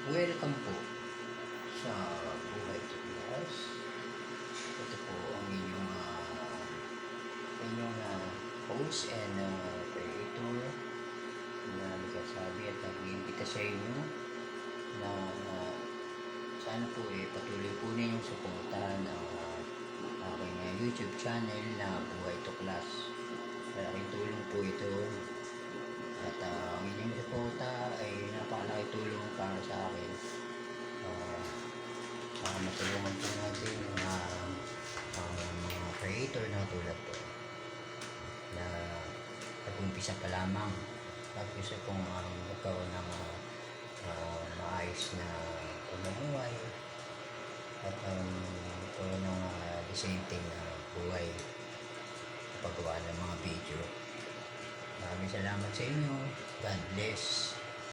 Welcome po sa Buhay Tulas. Ito po ang inyong host and creator na nagsasabi at nag-iimbita sa inyo na sana po patuloy po ninyong suportahan ang aking YouTube channel na Buhay Tuklas. Malaking tulong po ito at ang inyong suporta ay napakalaki tulong para sa akin. Matulungan po natin mga creator na tulad po na nag-umpisa pa lamang at gusto pong magkaroon ng maayos na pamumuhay at magkaroon ng dissenting na buhay sa paggawa ng mga video. Maraming salamat sa inyo. God bless.